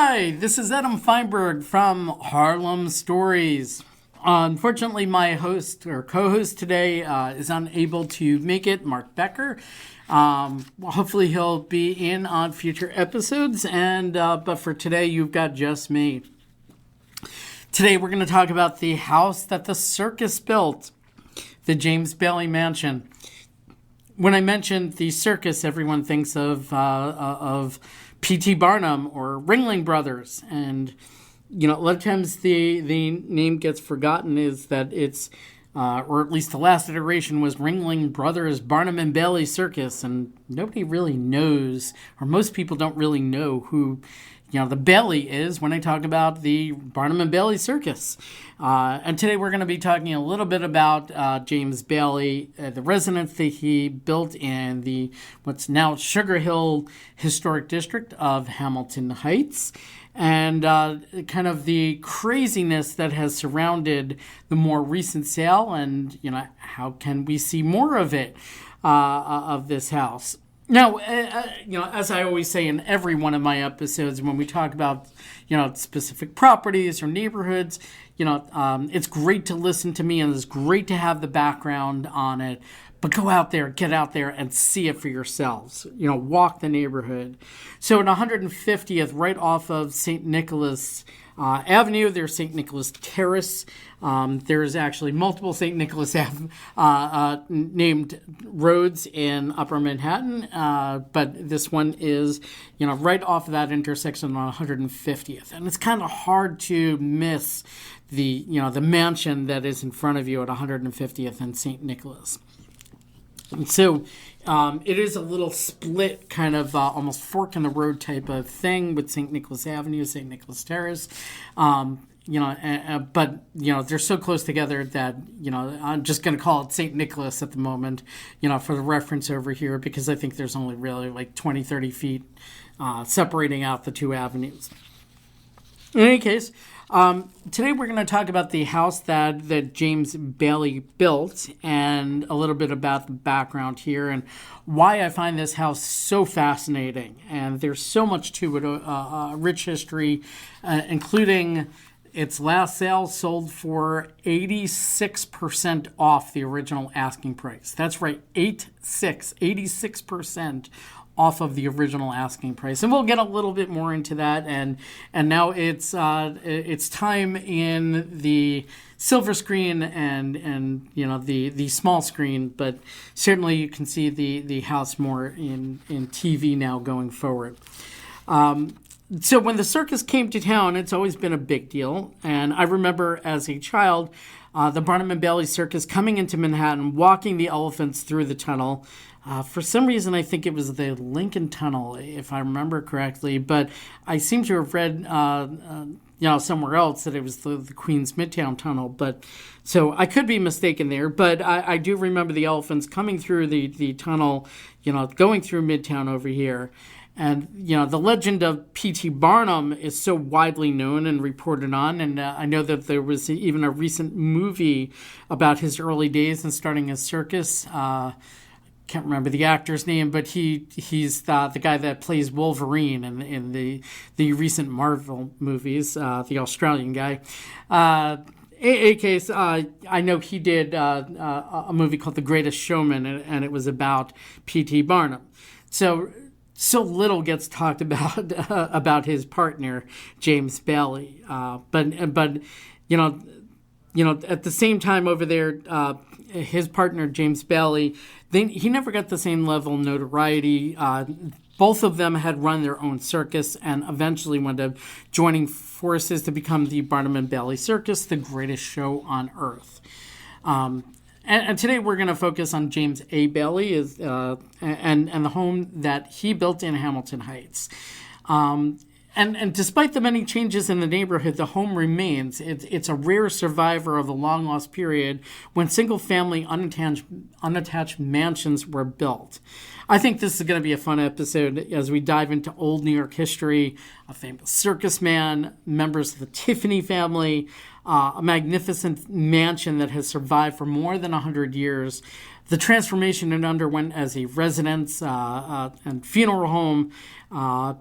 Hi, this is Adam Feinberg from Harlem Stories. Unfortunately, my host or co-host today is unable to make it, Mark Becker. Hopefully he'll be in on future episodes, but for today, you've got just me. Today, we're going to talk about the house that the circus built, the James Bailey Mansion. When I mention the circus, everyone thinks of P.T. Barnum or Ringling Brothers. And, a lot of times the name gets forgotten is that it's, or at least the last iteration was Ringling Brothers Barnum and Bailey Circus. And nobody really knows, or most people don't really know who, the Bailey is when I talk about the Barnum and Bailey Circus. And today we're going to be talking a little bit about James Bailey, the residence that he built in the what's now Sugar Hill Historic District of Hamilton Heights, and kind of the craziness that has surrounded the more recent sale, and how can we see more of it, of this house. Now, as I always say in every one of my episodes, when we talk about, specific properties or neighborhoods, it's great to listen to me and it's great to have the background on it, but go out there, get out there and see it for yourselves, walk the neighborhood. So at 150th, right off of St. Nicholas Avenue, there's St. Nicholas Terrace. There's actually multiple St. Nicholas named roads in Upper Manhattan, but this one is, right off of that intersection on 150th. And it's kind of hard to miss the mansion that is in front of you at 150th and St. Nicholas. And so it is a little split, kind of almost fork in the road type of thing with St. Nicholas Avenue, St. Nicholas Terrace. But they're so close together that, I'm just going to call it St. Nicholas at the moment, for the reference over here, because I think there's only really like 20, 30 feet separating out the two avenues. In any case, today we're going to talk about the house that James Bailey built and a little bit about the background here and why I find this house so fascinating. And there's so much to it, a rich history, including its last sale sold for 86% off the original asking price. That's right, 86% off of the original asking price, and we'll get a little bit more into that. And now it's time in the silver screen and the small screen, but certainly you can see the house more in TV now going forward. So when the circus came to town, it's always been a big deal, and I remember as a child, the Barnum and Bailey Circus coming into Manhattan, walking the elephants through the tunnel. For some reason, I think it was the Lincoln Tunnel, if I remember correctly, but I seem to have read, somewhere else that it was the Queens Midtown Tunnel. But so I could be mistaken there, but I do remember the elephants coming through the tunnel, going through Midtown over here. And, the legend of P.T. Barnum is so widely known and reported on. And I know that there was even a recent movie about his early days and starting a circus. Can't remember the actor's name, but he's the guy that plays Wolverine in the recent Marvel movies, the Australian guy. In case, I know he did a movie called The Greatest Showman, and it was about P.T. Barnum. So little gets talked about his partner, James Bailey. But at the same time over there, his partner, James Bailey, he never got the same level of notoriety. Both of them had run their own circus and eventually wound up joining forces to become the Barnum and Bailey Circus, the greatest show on earth. And today we're going to focus on James A. Bailey and the home that he built in Hamilton Heights. And despite the many changes in the neighborhood, the home remains. It's a rare survivor of a long-lost period when single-family unattached mansions were built. I think this is going to be a fun episode as we dive into old New York history, a famous circus man, members of the Tiffany family, a magnificent mansion that has survived for more than 100 years, the transformation it underwent as a residence and funeral home,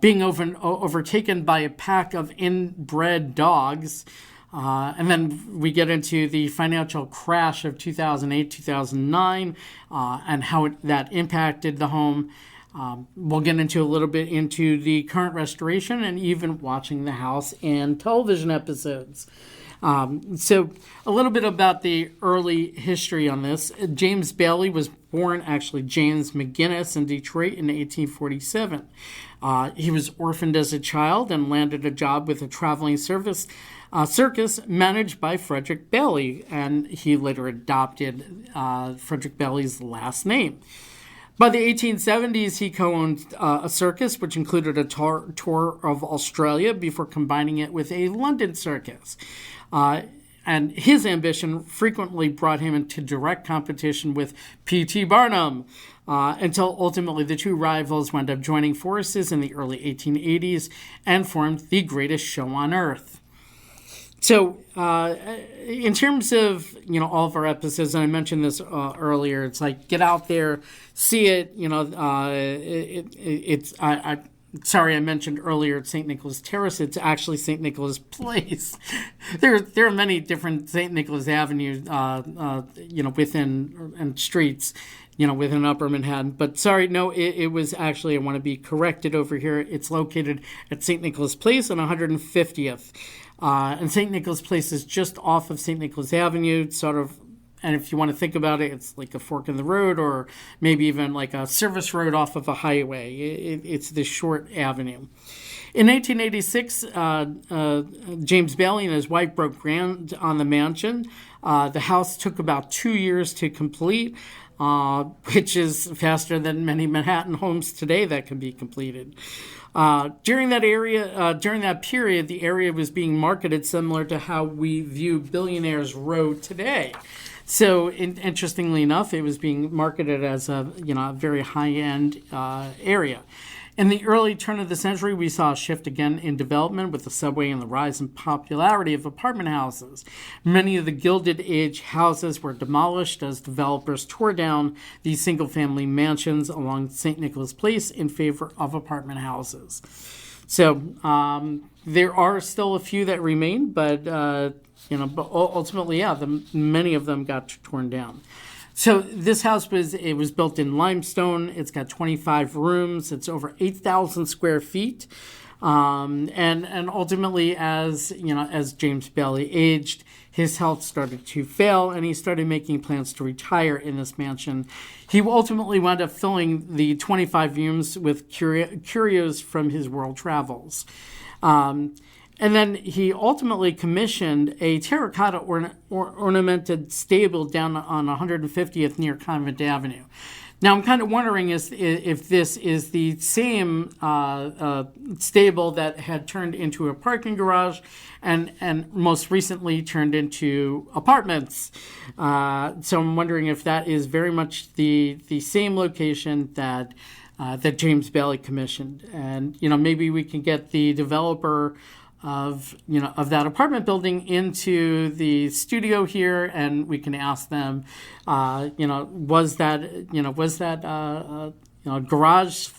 being overtaken by a pack of inbred dogs. And then we get into the financial crash of 2008, 2009, and how that impacted the home. We'll get into a little bit into the current restoration and even watching the house and television episodes. So a little bit about the early history on this. James Bailey was born, actually, James McGinnis in Detroit in 1847. He was orphaned as a child and landed a job with a traveling circus managed by Frederick Bailey, and he later adopted Frederick Bailey's last name. By the 1870s, he co-owned a circus, which included a tour of Australia before combining it with a London circus. And his ambition frequently brought him into direct competition with P.T. Barnum, until ultimately the two rivals wound up joining forces in the early 1880s and formed the greatest show on earth. So, in terms of, all of our episodes, and I mentioned this earlier, it's like, get out there, see it, sorry, I mentioned earlier it's St. Nicholas Terrace. It's actually St. Nicholas Place. There are many different St. Nicholas Avenues, within and streets, within Upper Manhattan. But sorry, no, it was actually, I want to be corrected over here. It's located at St. Nicholas Place on 150th. And St. Nicholas Place is just off of St. Nicholas Avenue, sort of. And if you want to think about it, it's like a fork in the road, or maybe even like a service road off of a highway. It's this short avenue. In 1886, James Bailey and his wife broke ground on the mansion. The house took about 2 years to complete, which is faster than many Manhattan homes today that can be completed. During that period, the area was being marketed similar to how we view Billionaires Row today. So, interestingly enough, it was being marketed as a very high-end area. In the early turn of the century, we saw a shift again in development with the subway and the rise in popularity of apartment houses. Many of the Gilded Age houses were demolished as developers tore down these single-family mansions along St. Nicholas Place in favor of apartment houses. So there are still a few that remain, but but ultimately, many of them got torn down. So this house was built in limestone. It's got 25 rooms. It's over 8,000 square feet. And ultimately, as James Bailey aged, his health started to fail, and he started making plans to retire in this mansion. He ultimately wound up filling the 25 rooms with curios from his world travels. And then he ultimately commissioned a terracotta ornamented stable down on 150th near Convent Avenue. Now, I'm kind of wondering if this is the same stable that had turned into a parking garage and most recently turned into apartments. So I'm wondering if that is very much the same location that James Bailey commissioned. And, maybe we can get the developer of that apartment building into the studio here, and we can ask them, was that garage /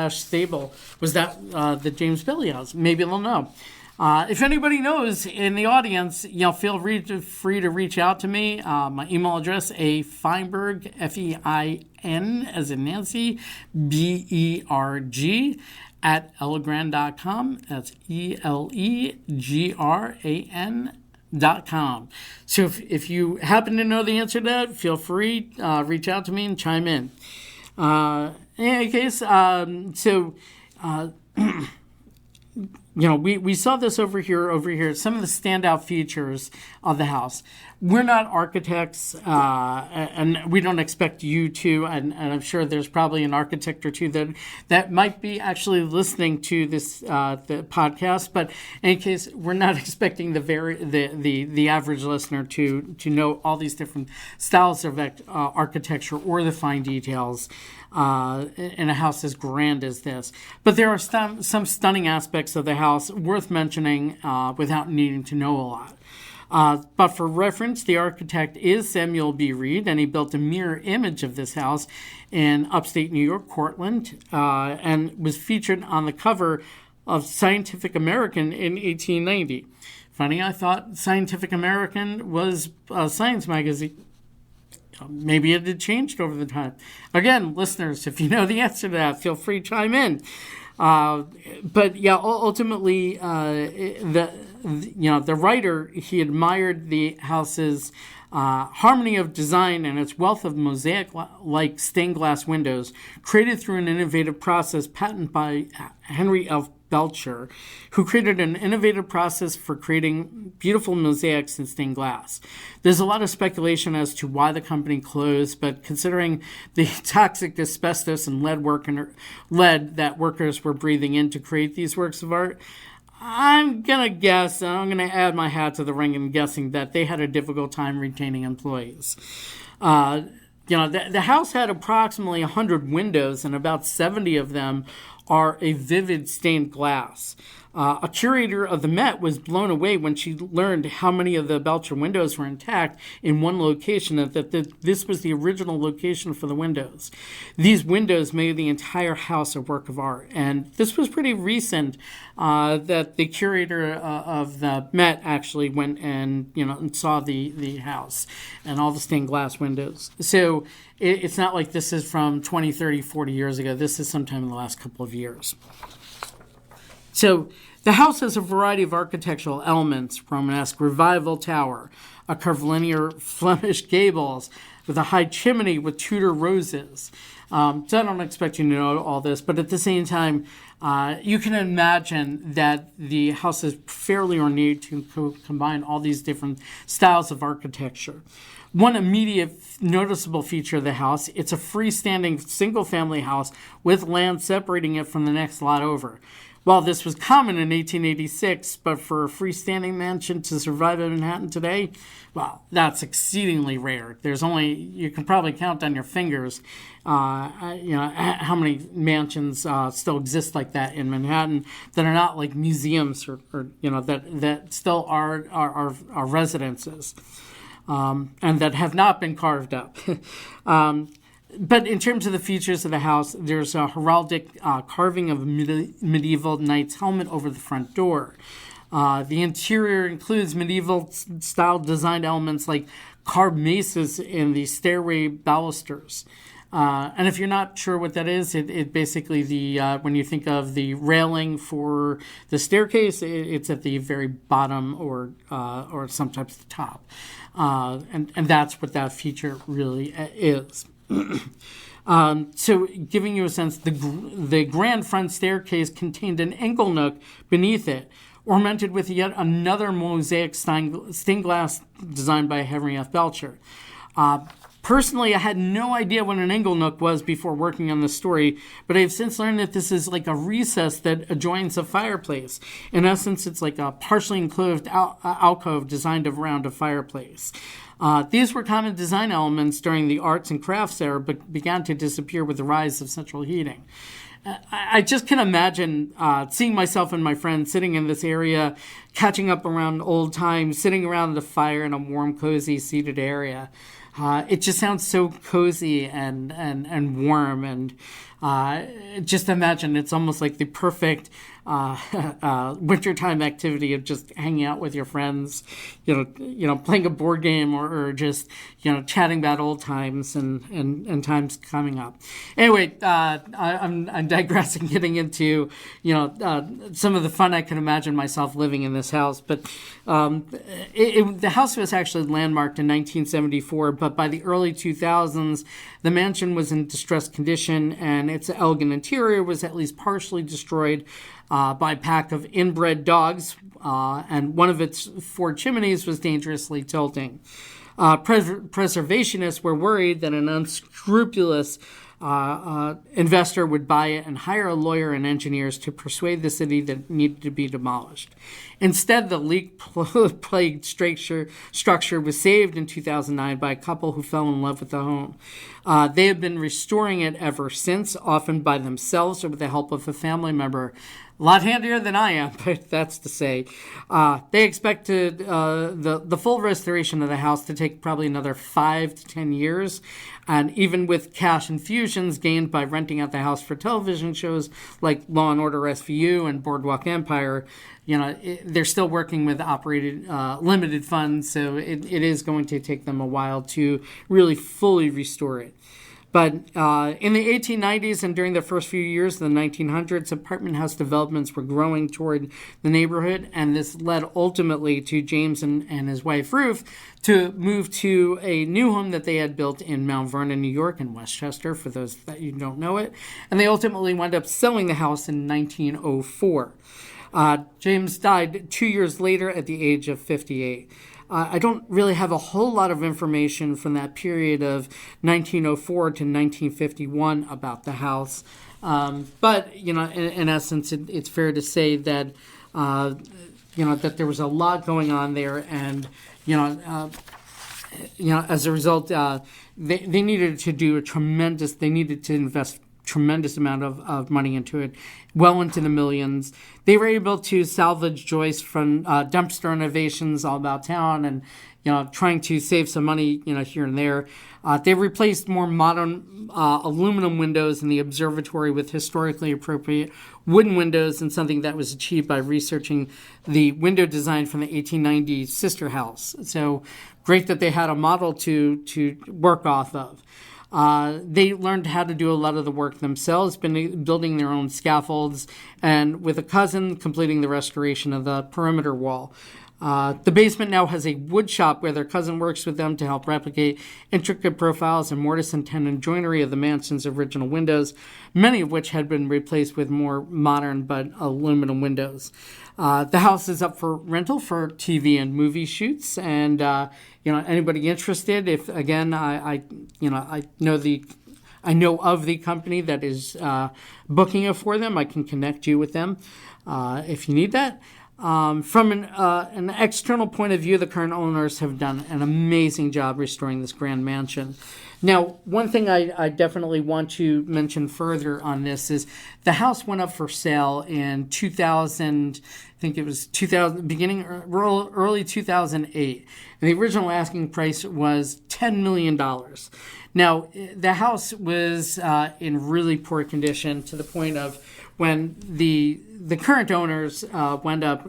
stable, was that the James Bailey house? Maybe they'll know. If anybody knows in the audience, feel free to reach out to me. My email address, Feinberg, Fein as in Nancy, Berg, at elegran.com. That's ELEGRAN.com. So if you happen to know the answer to that, feel free, reach out to me and chime in. In any case, we saw this over here, some of the standout features of the house. We're not architects, and we don't expect you to, and I'm sure there's probably an architect or two that might be actually listening to this the podcast, but in any case, we're not expecting the average listener to know all these different styles of architecture or the fine details. in a house as grand as this. But there are some stunning aspects of the house worth mentioning without needing to know a lot. But for reference, the architect is Samuel B. Reed, and he built a mirror image of this house in upstate New York, Cortland, and was featured on the cover of Scientific American in 1890. Funny, I thought Scientific American was a science magazine. Maybe it had changed over the time. Again, listeners, if you know the answer to that, feel free to chime in. But yeah, ultimately, the writer, he admired the house's harmony of design and its wealth of mosaic-like stained glass windows, created through an innovative process patented by Henry F. Belcher, who created an innovative process for creating beautiful mosaics in stained glass. There's a lot of speculation as to why the company closed, but considering the toxic asbestos and lead that workers were breathing in to create these works of art, I'm going to guess, and I'm going to add my hat to the ring in guessing that they had a difficult time retaining employees. The house had approximately 100 windows, and about 70 of them are a vivid stained glass. A curator of the Met was blown away when she learned how many of the Belcher windows were intact in one location, and that this was the original location for the windows. These windows made the entire house a work of art, and this was pretty recent that the curator of the Met actually went and saw the house and all the stained glass windows. So it's not like this is from 20, 30, 40 years ago. This is sometime in the last couple of years. So the house has a variety of architectural elements: Romanesque revival tower, a curvilinear Flemish gables with a high chimney with Tudor roses. So I don't expect you to know all this, but at the same time, you can imagine that the house is fairly ornate to combine all these different styles of architecture. One immediate noticeable feature of the house, it's a freestanding single-family house with land separating it from the next lot over. While this was common in 1886, but for a freestanding mansion to survive in Manhattan today, well, that's exceedingly rare. You can probably count on your fingers, how many mansions still exist like that in Manhattan that are not like museums or that still are residences, and that have not been carved up. But in terms of the features of the house, there's a heraldic carving of a medieval knight's helmet over the front door. The interior includes medieval-style design elements like carved maces in the stairway balusters. And if you're not sure what that is, it basically when you think of the railing for the staircase, it's at the very bottom or sometimes the top. And that's what that feature really is. So giving you a sense, the grand front staircase contained an ingle nook beneath it, ornamented with yet another mosaic stained glass designed by Henry F. Belcher. Personally, I had no idea what an ingle nook was before working on this story, but I've since learned that this is like a recess that adjoins a fireplace. In essence, it's like a partially enclosed alcove designed around a fireplace. These were common design elements during the arts and crafts era, but began to disappear with the rise of central heating. I just can imagine seeing myself and my friends sitting in this area, catching up around old times, sitting around the fire in a warm, cozy, seated area. It just sounds so cozy and warm, and just imagine it's almost like the perfect wintertime activity of just hanging out with your friends, playing a board game or just, chatting about old times and times coming up. Anyway, I'm digressing, getting into, some of the fun I can imagine myself living in this house. But the house was actually landmarked in 1974, but by the early 2000s, the mansion was in distressed condition, and its elegant interior was at least partially destroyed by a pack of inbred dogs, and one of its 4 chimneys was dangerously tilting. Preservationists were worried that an unscrupulous investor would buy it and hire a lawyer and engineers to persuade the city that it needed to be demolished. Instead, the leak-plagued structure was saved in 2009 by a couple who fell in love with the home. They have been restoring it ever since, often by themselves or with the help of a family member. A lot handier than I am, but that's to say. They expected the full restoration of the house to take probably another 5 to 10 years. And even with cash infusions gained by renting out the house for television shows like Law and Order SVU and Boardwalk Empire, they're still working with operated limited funds, so it is going to take them a while to really fully restore it. But in the 1890s and during the first few years of the 1900s, apartment house developments were growing toward the neighborhood, and this led ultimately to James and his wife Ruth to move to a new home that they had built in Mount Vernon, New York, in Westchester, for those that you don't know it. And they ultimately wound up selling the house in 1904. James died 2 years later at the age of 58. I don't really have a whole lot of information from that period of 1904 to 1951 about the house. But, in essence, it's fair to say that, that there was a lot going on there. And, as a result, they needed to do they needed to invest tremendous amount of money into it, well into the millions. They were able to salvage joists from dumpster renovations all about town and, trying to save some money, here and there. They replaced more modern aluminum windows in the observatory with historically appropriate wooden windows, and something that was achieved by researching the window design from the 1890 sister house. So great that they had a model to work off of. They learned how to do a lot of the work themselves, building their own scaffolds, and with a cousin completing the restoration of the perimeter wall. The basement now has a wood shop where their cousin works with them to help replicate intricate profiles and mortise and tenon joinery of the mansion's original windows, many of which had been replaced with more modern but aluminum windows. The house is up for rental for TV and movie shoots, and anybody interested, if again I know of the company that is booking it for them, I can connect you with them if you need that. From an external point of view, the current owners have done an amazing job restoring this grand mansion. Now, one thing I definitely want to mention further on this is the house went up for sale in 2000, I think it was 2000, early 2008. And the original asking price was $10 million. Now, the house was in really poor condition to the point of when the current owners wound up,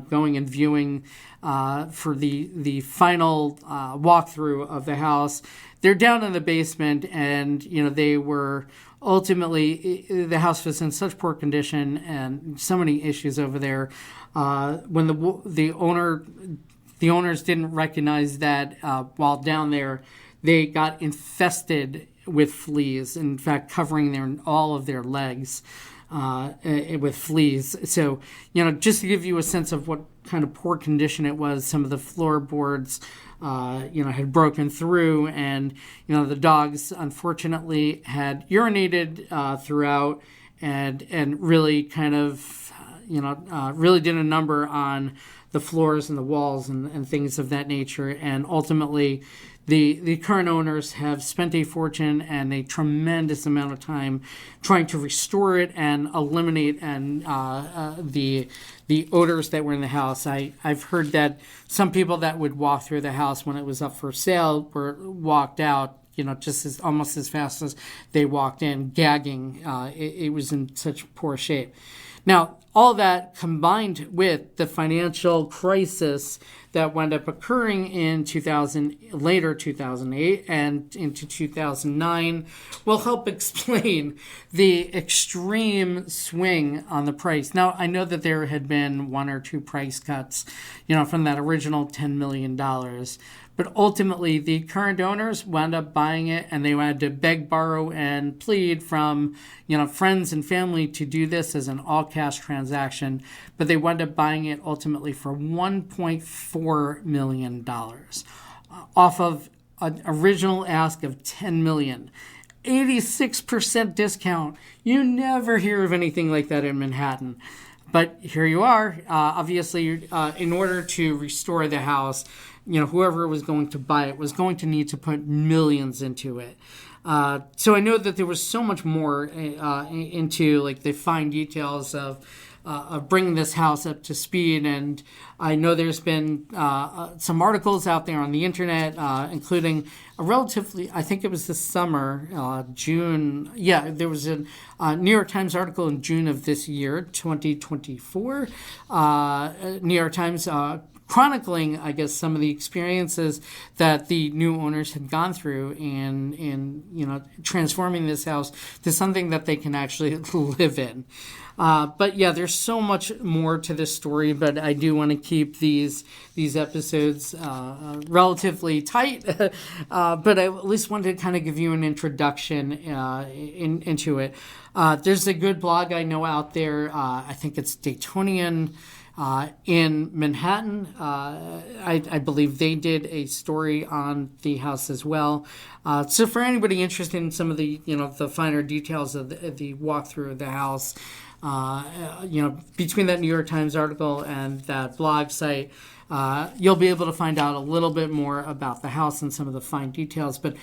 going and viewing for the final walkthrough of the house. They're down in the basement, and they were ultimately, the house was in such poor condition and so many issues over there. When the owners didn't recognize that while down there, they got infested with fleas. In fact, covering all of their legs with fleas. So, just to give you a sense of what kind of poor condition it was, some of the floorboards, had broken through, and, the dogs unfortunately had urinated throughout and really kind of, really did a number on the floors and the walls and things of that nature. And ultimately, the current owners have spent a fortune and a tremendous amount of time trying to restore it and eliminate the odors that were in the house. I've heard that some people that would walk through the house when it was up for sale walked out, just almost as fast as they walked in, gagging. It was in such poor shape. Now, all that combined with the financial crisis that wound up occurring in later 2008 and into 2009 will help explain the extreme swing on the price. Now, I know that there had been one or two price cuts, from that original $10 million. But ultimately, the current owners wound up buying it, and they had to beg, borrow, and plead from, friends and family to do this as an all-cash transaction. But they wound up buying it ultimately for $1.4 million off of an original ask of $10 million. 86% discount. You never hear of anything like that in Manhattan. But here you are. Obviously, in order to restore the house, whoever was going to buy it was going to need to put millions into it. So I know that there was so much more into like the fine details of bringing this house up to speed. And I know there's been some articles out there on the internet, including a relatively, I think it was this summer, June. Yeah, there was a New York Times article in June of this year, 2024. New York Times chronicling, I guess, some of the experiences that the new owners had gone through in transforming this house to something that they can actually live in. But yeah, there's so much more to this story, but I do want to keep these episodes relatively tight. But I at least wanted to kind of give you an introduction into it. There's a good blog I know out there. I think it's Daytonian. In Manhattan, I believe they did a story on the house as well. So for anybody interested in some of the the finer details of the walkthrough of the house, between that New York Times article and that blog site, you'll be able to find out a little bit more about the house and some of the fine details. But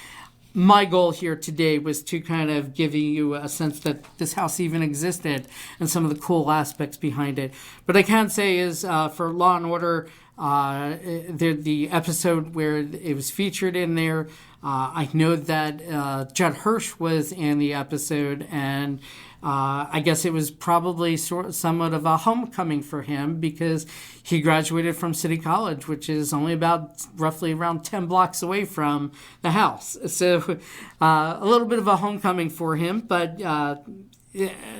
my goal here today was to kind of give you a sense that this house even existed and some of the cool aspects behind it. But I can say is for Law and Order, the episode where it was featured in there, I know that Judd Hirsch was in the episode, and I guess it was probably somewhat of a homecoming for him because he graduated from City College, which is only roughly around 10 blocks away from the house. So a little bit of a homecoming for him, but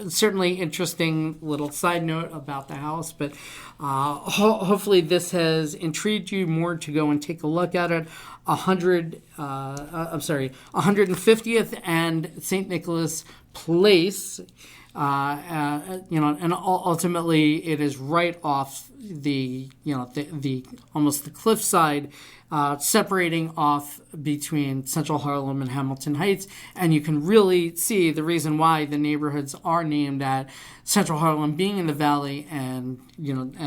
certainly interesting little side note about the house. But hopefully this has intrigued you more to go and take a look at it. 150th and St. Nicholas Place, and ultimately it is right off the almost the cliffside, separating off between Central Harlem and Hamilton Heights, and you can really see the reason why the neighborhoods are named at Central Harlem being in the valley and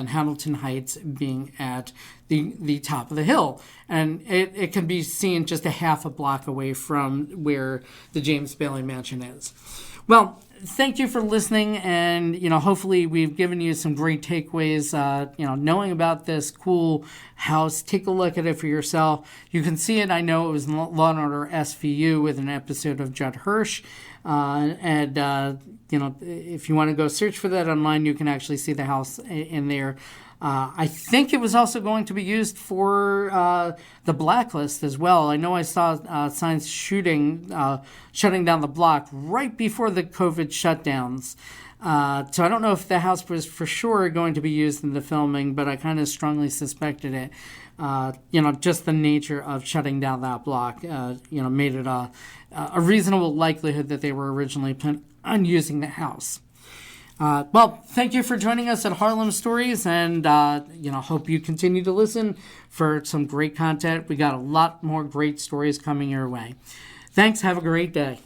Hamilton Heights being at the top of the hill. And it can be seen just a half a block away from where the James Bailey Mansion is. Well, thank you for listening, and hopefully we've given you some great takeaways. Knowing about this cool house, take a look at it for yourself. You can see it. I know it was Law and Order SVU with an episode of Judd Hirsch, and if you want to go search for that online, you can actually see the house in there. I think it was also going to be used for the Blacklist as well. I know I saw signs shutting down the block right before the COVID shutdowns. So I don't know if the house was for sure going to be used in the filming, but I kind of strongly suspected it. Just the nature of shutting down that block, made it a reasonable likelihood that they were originally planning on using the house. Well, thank you for joining us at Harlem Stories, and hope you continue to listen for some great content. We got a lot more great stories coming your way. Thanks. Have a great day.